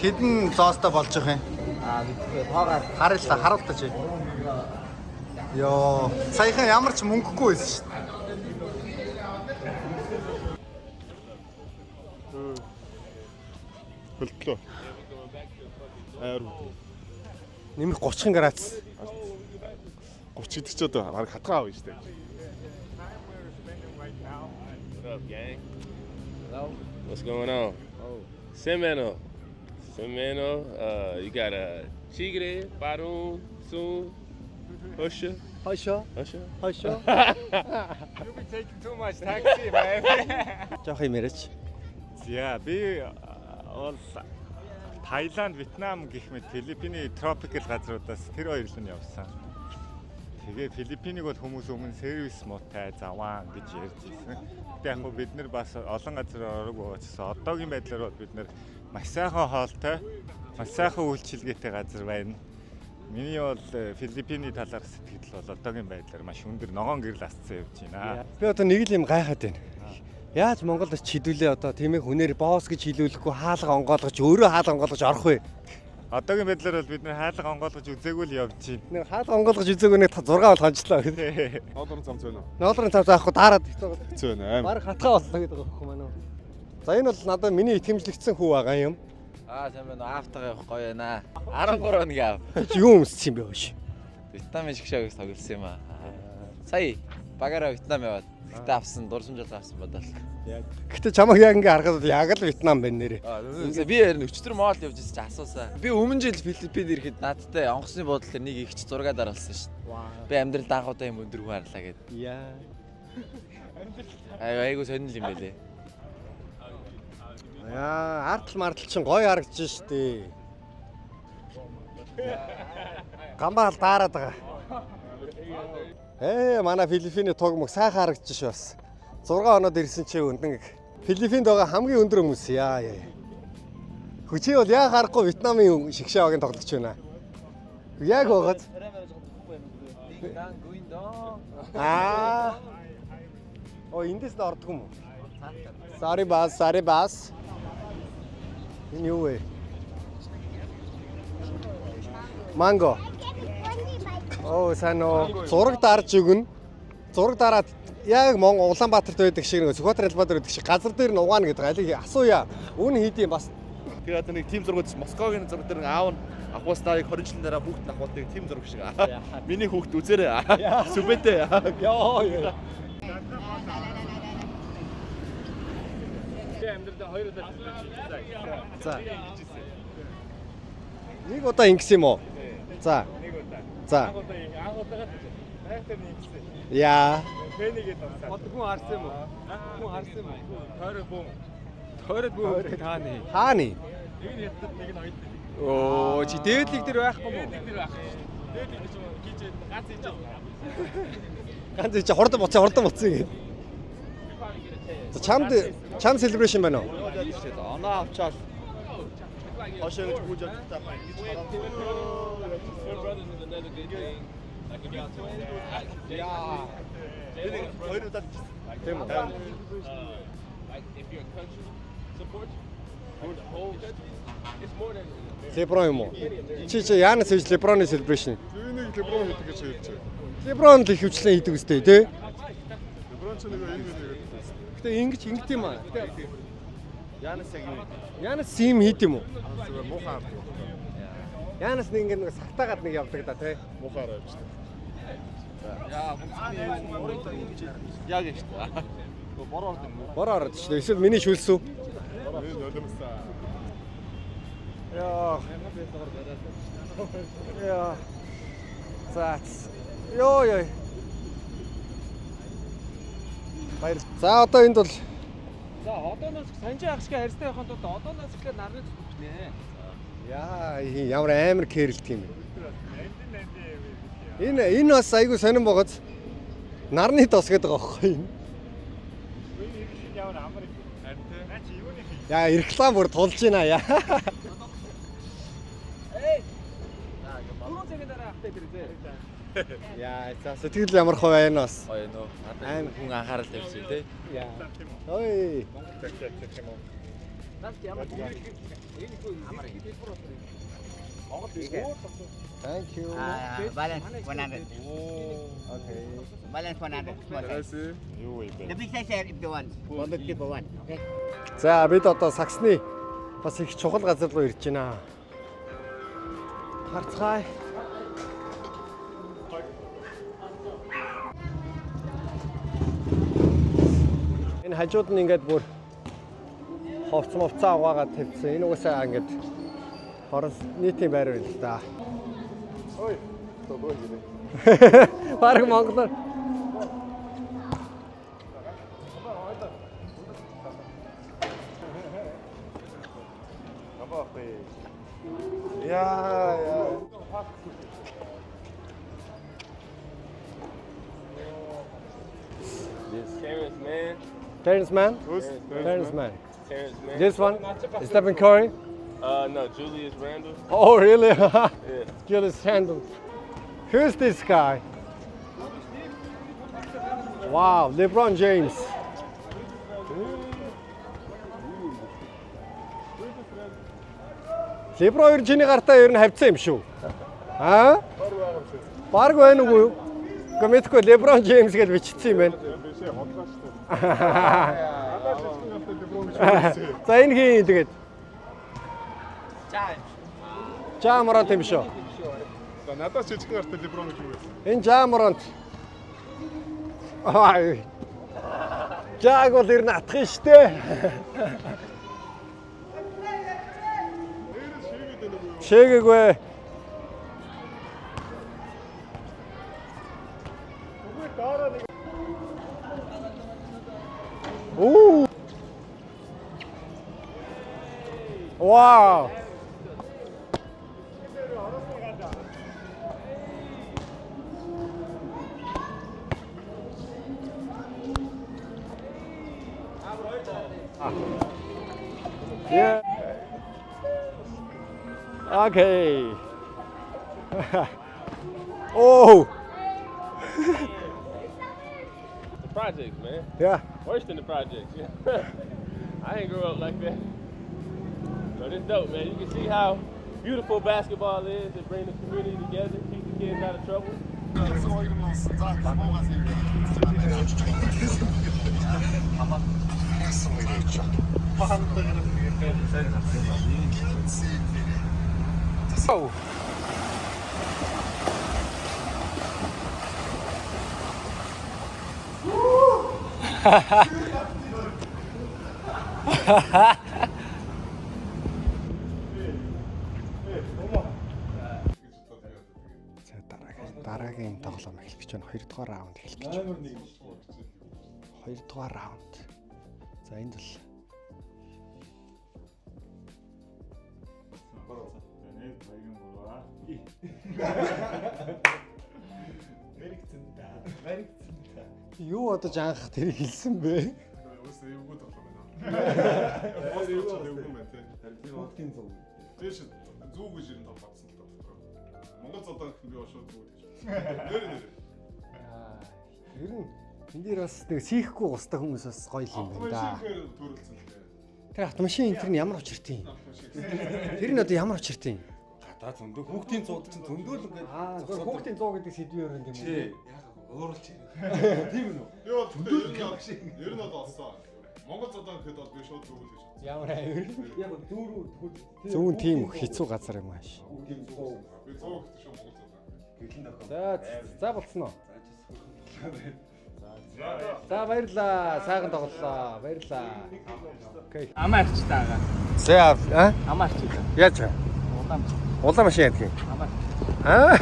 Хэдэн зоостой болж байгаа юм? Тоогоор Харуултаа чи. Йоо, саяхан ямар ч мөнгөгүй байсан шүү дээ. Хөлтлөө. Аяр. Нэмэх 30 градус. 30 гэдэг ч одоо баг хатгаа авна шүү дээ. What up, gang? Hello. What's going on? Oh. Semeno. You got a Chigre, Barun, Soon, Husha. Хойшоо. You be taking too much taxi, man. Жоох юм яриач. За би бол Таиланд, Вьетнам гэх мэт Филиппиний тропикал газруудаас тэр хоёр л нь явсан. Тэгээ Филиппинийг бол хүмүүс өмнө сервис муутай заваа гэж ярьж ирсэн. Гэтэ яг бид нар бас олон газар ороогүй учраас одоогийн байдлаар бол бид нар маш сайхан хоолтой, маш сайхан үйлчилгээтэй газар байна. Миний бол Филиппиний талаар сэтгэл бол одоогийн байдлаар маш өндөр ногоон гэрэл асцсан явж байна. Би одоо нэг л юм гайхаад байна. Яаж Монголд чидүүлээ одоо тийм ээ хүнээр босс гэж хэлүүлэхгүй хаалга онгоолгож өөрөө хаалга онгоолгож орох вэ? Одоогийн байдлаар бол бид нар хаалга онгоолгож үзээгүй л явж байна. Нэг хаалга онгоолгож үзээгүй нэг 6 бол хонжлоо. Ноолрын цамц байна уу? Ноолрын цамц авахгүй дараад Хэцүү байна аим. баг хатгаа боллоо гэдэг байхгүй маань. За энэ бол надад миний итгэмжлэгдсэн хүү байгаа юм. сайн байна. Автагаа явах гоё байна. 13 нэг ав. Чи юу өмссөн юм бэ хөөш? Вьетнамын шгшаагаас тоглосон юм аа. Сая багаараа Вьетнам яваад. Гэтэ авсан дурсамжлал авсан бодол. Гэтэ чамайг яг ингээ харахад яг л Вьетнам байна нэрээ. Би харин өчтөр моол явж ирсэн чи асуусаа. Би өмнө жил Филиппинд ирэхэд наадтай онгоцны буудлын нэг ихч зураг дараалсан шүү дээ. Би амьдрал даахуудаа юм өндөргөө харлаа гэдэг. Яа. Айгуу сонирхол юм байлээ. Яа, артл мартл чин гоё харагдаж штэ. Гамбаал даарад байгаа. Манай Филиппиний тогмог сайхан харагдаж ш бас. 6 хоноод ирсэн чи өндөр Филиппинд байгаа хамгийн өндөр хүмүүс яа. Хүчээ бол яа харахгүй Вьетнамын шгшаагийн тоглож байна. Яг байгаад. Эндээс нь ордог юм уу? Sorry boss. Энэ юу вэ? Манго. Сайн уу. Зураг дарж өгнө. Зураг дараад яг Монгол Улаанбаатарт байдаг шиг нэг Сүхбаатар Ялбаатар байдаг шиг газар дээр нь угаана гэдэг. Алиг асууя. Үүн хийдийн бас. Тэгээд одоо нэг тим зургууд Москвагийн зураг дээр аав нь Ахвастаыг 20 жилийн дараа бүгд ахвалтыг тим зураг шиг. Миний хүүхд үзээрэй. Сүбэтэ. Яа. За. Нэг удаа ингэсэн юм уу? За. За. Яа. Хүн харсан юм уу? Хүн харсан юм уу? Тойрог бүү тааны. Хааны. Нэг нь ятд нэг нь ойд. Оо, чи дээдлэг дээр байхгүй мó? Дээдлэг дээр байх. Дээдлэг гэж хийж ганц хийж. Ганц чи хурдан буцсан гэдэг. Чам celebration байна уу? Оноо авчаал. Хошоо гэж гүйж авчихсан байна. Гэж хараа. Хоёр удаа тийм үү? Леброн юм уу? Чи яанаас хийж Леброны celebration? Энийг Леброн хийдэг гэж хэлж байгаа. Леброн л их хвчлэн хийдэг үстэй тий? Леброн ч нэг энэ хийдэг. Гэтэ ингэж юм аа. Янас яг юм. Яанаас юм хийд юм уу? Зүгээр муухай авдаг. Яанаас нэг ингэ нэг сахтаагаад нэг явдаг да тий? Муухай авч та. Яа, яг шүү дээ. Бороо ордог юм уу? Бороо ороод шүү дээ. Эсвэл миний шүлсүү. Энэ нулимсаа. Яа. Заац. Йоо. Баяр. За одоо энд бол За одооноос санжи ах шиг харьцтай явахын тулд одооноос ихлээр нарны зүгтнэ. яа ямар амар кэрэлт юм бэ. Энэ бас айгүй сонирн богоц. Нарны тос гэдэг байгаа байхгүй юу? Яа реклам бүр тулж байна яа. Түрүү цагийн дараа ахтай дэрээ. Яа за сэтгэл ямар хөө байна бас. Гоё нөө. Надад хүн анхаарал тавьсан тий. Яа. Ой. Thank you. Balance 100. Okay. Balance 100. Small size. Юу вэ бэ? The big size here if you want. 150 for one. Okay. За бид одоо саксны бас их чухал газар руу ирж байна. Харцгаая. Энэ хажууд нь ингээд бүр ховцмовцаа угаагаад тавьсан. Энэ угаасаа ингээд хорон нийтийн байр байл л да. Ой. Төгөө юм. Бараг Монголоор. Яа. Terrence Mann. Terrence Mann? Who's Terrence Mann. Terrence Mann. This one? Stephen Curry? No, Julius Randle. Oh, really? Yeah. Julius Randle. Who's this guy? Wow, LeBron James. LeBron хоёр чиний гартаа ер нь хавцсан юм шүү. Аа? Бараг байна уу юу? Гэхдээ мэдгүй LeBron James гэж бичсэн юм байна. Бишээ хотлоо шүү дээ. За энэ хин тэгээд. Жамарант юм шүү. За надаас жижиг гартай либрон гэж юу вэ? Энэ Жамарант. Ай. Жаг бол ер нь атах штэ. Шээгээгүй. Ooh. Wow. Yeah. Okay. Oh. The projects, man. Yeah. Worse than the projects. I ain't grow up like that. But it's dope, man. You can see how beautiful basketball is. It brings the community together, keep the kids out of trouble. Oh. За дараагийн тоглоом эхлэх гэж байна. 2 дугаар раунд эхлэх гэж байна. 2 дугаар раунд. За энд л Нэг баян болоо. Мэрэгцэн та. юу одоо анх тэрийг хэлсэн бэ? Өөс эвгүй тоглоом байна. Өөс эвгүй юм байна те. Бүгдийн зөв. Тэш зүг гэж ирэн тоглоомсон л тоо. Монгол зодоо гэх би шууд зүг гэж. Нэр. Ер нь энэ дээр бас нэг сийхгүй густай хүмүүс бас гоё юм байна да. Төрөлцөн л те. Тэр автомашин энэ тэр нь ямар учиртай юм? Тэр нь одоо ямар учиртай юм? Гадаа зөндөө хүүхдийн цууд чинь зөндөө л ингээд зөвхөн хүүхдийн 100 гэдэг сэдвээр юм чи яг өөрөлж тийм үү? Юу ер нь бол олсон. Монгол зодоо гэхэд бол би шууд зүг л гэж. Ямар аюул. Яг дүүрүү Зүүн тийм хэцүү газар юм ааш. Би 100 гэхэд шүү Монгол зодоо. гэлэн дохоо. За болцсон уу? За За баярлаа. Сайхан тоглолоо. Баярлаа. Окей. Амаарч таага. За Амаарч. яаж вэ? Улаан машин яддаг юм. Аа.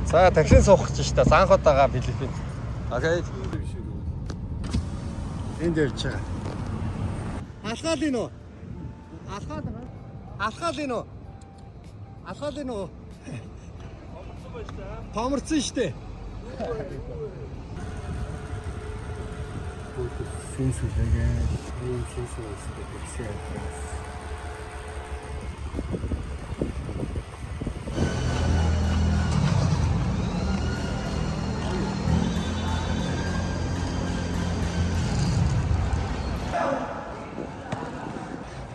За таксин суух гэж штэ. Занхад байгаа Филиппинд. Окей. Энд явж байгаа. Алхаал ийн үү? Алхаал ийн үү? Алхаал ийн үү? Томорсон штэ. Сэнсүлэгээ. Ийм сэнсүлэгээ гэсэн.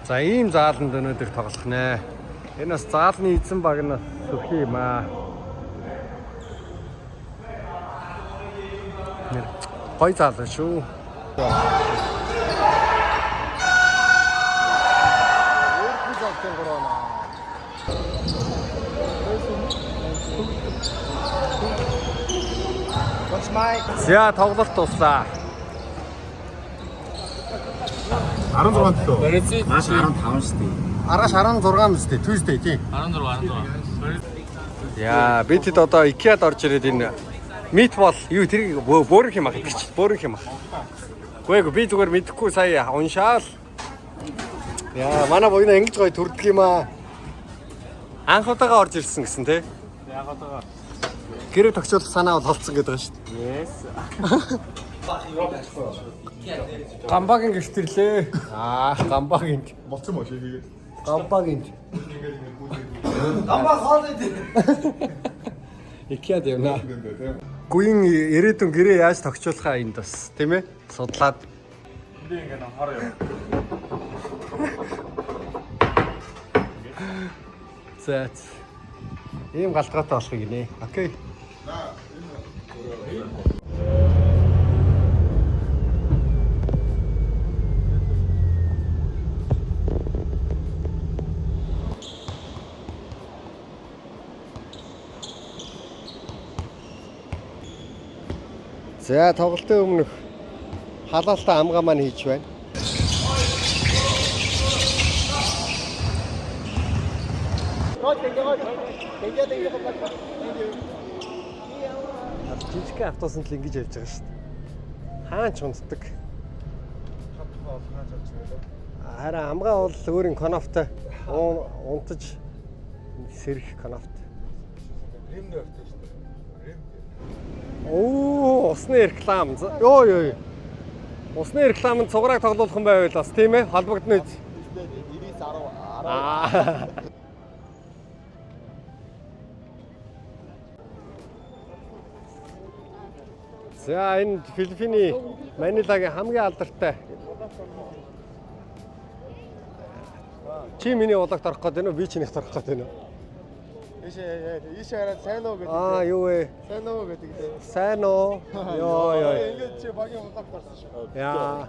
За ийм зааланд өнөөдөр тоглох нэ. Энэ бас заалны эзэн баг нь сөхий юм аа. Гой заал шүү. За тоглолт дуслаа. 16 төлөө. Маш 15 шүү дээ. Аргаш 16 мэт дээ. Tuesday тий. 16. Яа, бид хэд одоо IKEA-д орж ирээд энэ meatball юу тэр бөөрөх юм ах гэж бөөрөх юм ах. Гүйг би зүгээр мэдэхгүй сая уншаал. Яа, манай буйна ингэж гоё төрдөг юм аа. Анх удаага орж ирсэн гэсэн тий. Яг одоо Гэрээ тогтоолох санаа бол холцсон гэдэг байна шүү дээ. yes. Гамбагийн гэртэрлээ. Гамбагийн. Болцсон мөн шигээ. Гамбагийн. Гамбаг хоол идэв. IKEA-д явна. Гүйн ирээдүйн гэрээ яаж тогтоолохаа энд бас тийм ээ судлаад. Би ингээд хор юм. За. Ийм галтгаатай болохыг гинэ. Окей. За тоглолтын өмнөх халаалтай амгаа маань хийж байна. Жижиг автобусанд л ингэж явж байгаа шүү дээ. Хаач унтдаг. Харин амгаа бол өөрийн коноптой унтаж сэрэх коноп. Римд явдаг шүү дээ. Оо, усны реклам. Йоо. Усны рекламанд цуграг тоглуулах юм байвал бас тийм ээ холбогдно үз. 90-10. За энэ Филиппиний Манилагийн хамгийн алдартай. Чи миний улагт орох гэдэг нь би чинийх орох гэдэг нь. Ийш хараад сайн уу гэдэг. Юу вэ? Сайн уу гэдэг дээ. Сайн уу? Йоо. Ингээд чи багийн улагт орсон шүү. Яа.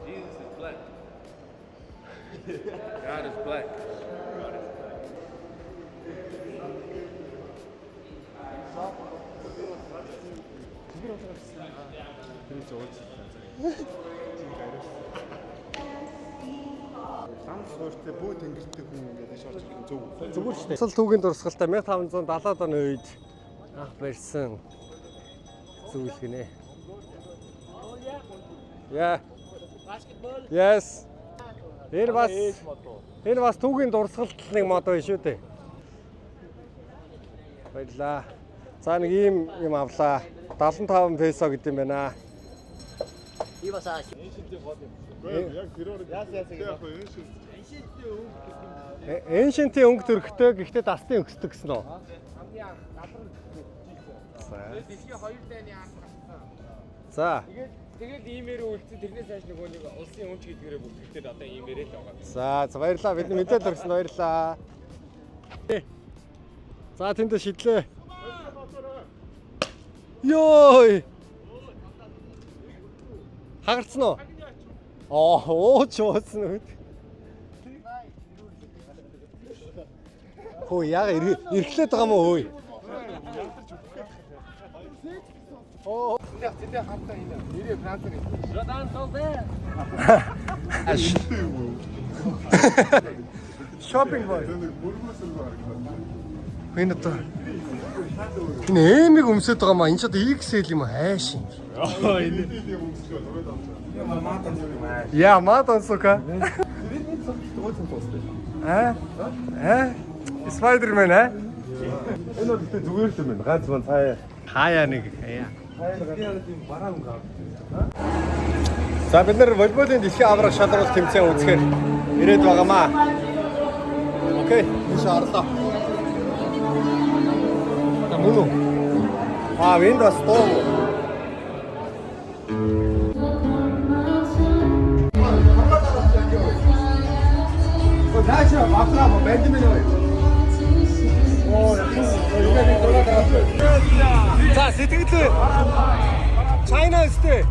Jesus is black. God is black. Суурьтай бүү тэнгэртэй хүн ингээд шорч ирэх нь зөв. Зүгээр шүү дээ. Цол түүгийн дурсгалтай 1570-аад оны үед анх барьсан зүйл гинэ. Яа. Yes. Энэ бас түүгийн дурсгалтлын мод байна шүү дээ. Баярлаа. За нэг ийм юм авлаа. 75 песо гэдэг юм байна. Яг тэрээр Эншинтийн өнгө төрхтэй гэхдээ дасны өгсдөг гэсэн үү? Дэлхийн 2 дайны анх гарсан. За. Тэгээд иймээр үлдсэн тэрнээс хойш нөгөө нэг улсын өмч гэдгээрээ бүртгэгдээд одоо иймээрээ л байгаа. За баярлалаа. Бидний мэдээлэл өргөсөнд баярлалаа. За тэндээ шидлээ. Йой. Хагарцсан уу? Ууч ууцсан үү? Хөө яа ирэхлээд байгаа мó өөй. Оо. Тэндээ хамтаа хийнэ. Нэрээ Францаар. Жодан Солдэ. Шопинг бай. бүргөөсөл байна. Энэ одоо энэ эмиг өмсөд байгаа маа энэ ч одоо XL юм хайш юм. Ямадан сука. Спайдермен аа? Энэ бол ихтэй зүгээр юм байна. Ганц мань цаая. Хаяа нэг хаяа. За бид нар волейболын дэлхийн аврах шалралт тэмцээн үзэхээр ирээд байгаамаа. Окей, энэ шаарлаа. Мөн үү? Энд бас дуу. Даачаа батраа бэндмэн ой. За сэтгэлээ. China өстэй.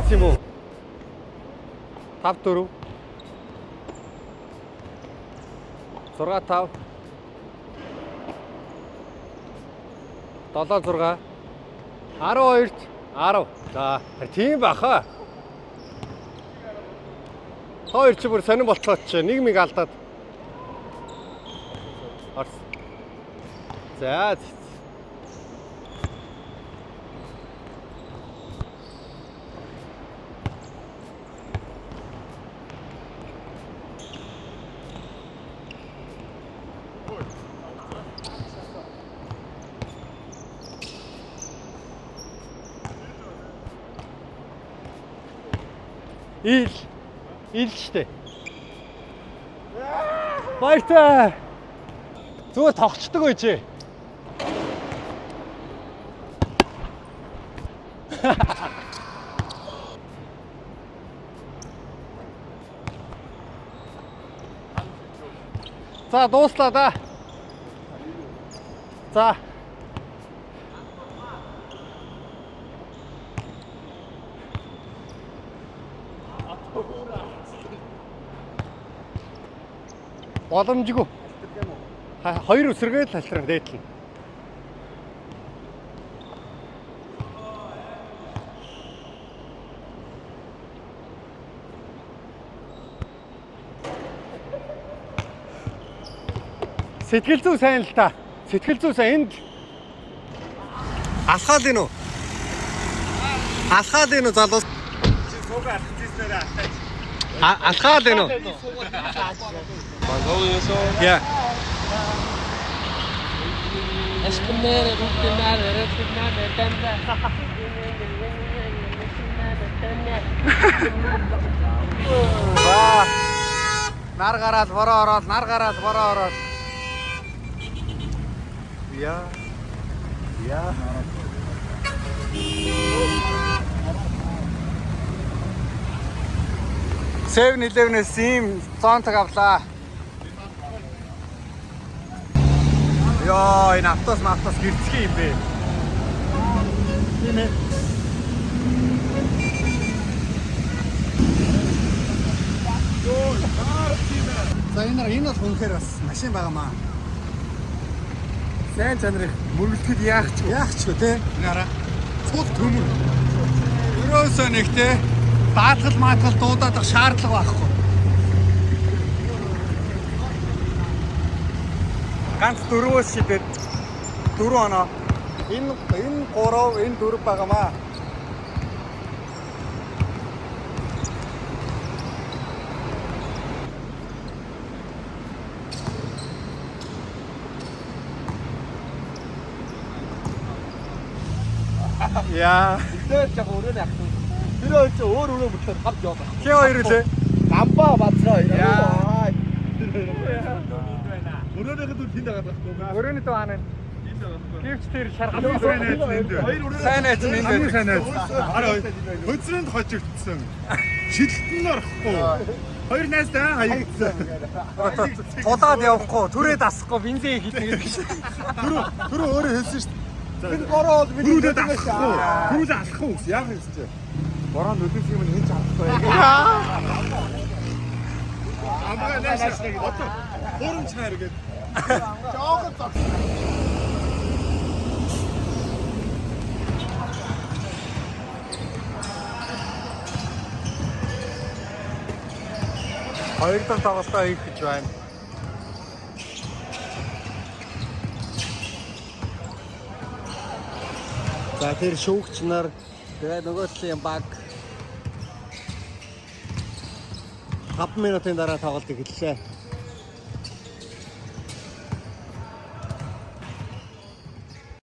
Тийм үү? 5-4 6-5 7-6 12-т 10. За тийм баха. Хоёр ч бүр сонирн болцоод ч нэг миг алдаад. Орс. За. Ил штэ. Баяртай. Зүгээр тогтчдөг байж. За дууслаа да. За. Боломжгүй. Хоёр үсрэгээ л алтрах дээдлэн. Сэтгэл зүй сайн л та. Сэтгэл зүй сайн энд алхаад ийн үү? Алхаад ийн үү залуус? Суугаа алхажсэн алхаж. Алхаад ийн үү? Ja. Нар гараад бороо ороод, нар гараад бороо ороод. Я. Seven Eleven-ээс ийм цонтог авлаа. Ёо, энэ автос гэрцгий юм бэ. Тийм ээ. За энэ бол үнэхээр бас машин байгаамаа. Сайн чанарыг мөргөлтөд яах ч те. Нара. Цул төмөр. Өрөөсөө нэг те. Даатгал дуудаад шаардлага байхгүй. Ганц 4-өөс шидэд 4 оноо. Энэ 3, энэ 4 байгаамаа. Яа. Тэр яг өөрөө яг. Тэр хоёр ч өөр бүтээр хавж яваад байна. Хэ хоёр үлээ. Гамбаа бацраа. Яа. Өрөөнийхөө дүр тэнд байгаа байхгүй. Өрөөний дөө хаана? Гэвч тэр шаргал Сайн найз энд. сайн найз нь энд. Сайн найз. Хараа хөзрөнд хожигдсон. Шилтэн орохгүй. Хоёр найздаа хаягдсан. Тулаад явахгүй, түрээд асахгүй, бензин хийх гэдэг шиг. Түрүү өөрөө хэлсэн шүү дээ. Энэ бороо бол миний Түрүүдэд алахгүй. Түрүүдэд алахгүй үс. Яг юм чи. бороо нүдээс юм хийж чадахгүй. Амгаа нааш. Одоо хөрөм чаар гээд. Жоохот зог. Хоёр дахь тоглолтоо хийх гэж байна. За тэр шүүгч нар тэгээ нөгөө талын баг 5 минутын дараа тоглолт эхэллээ.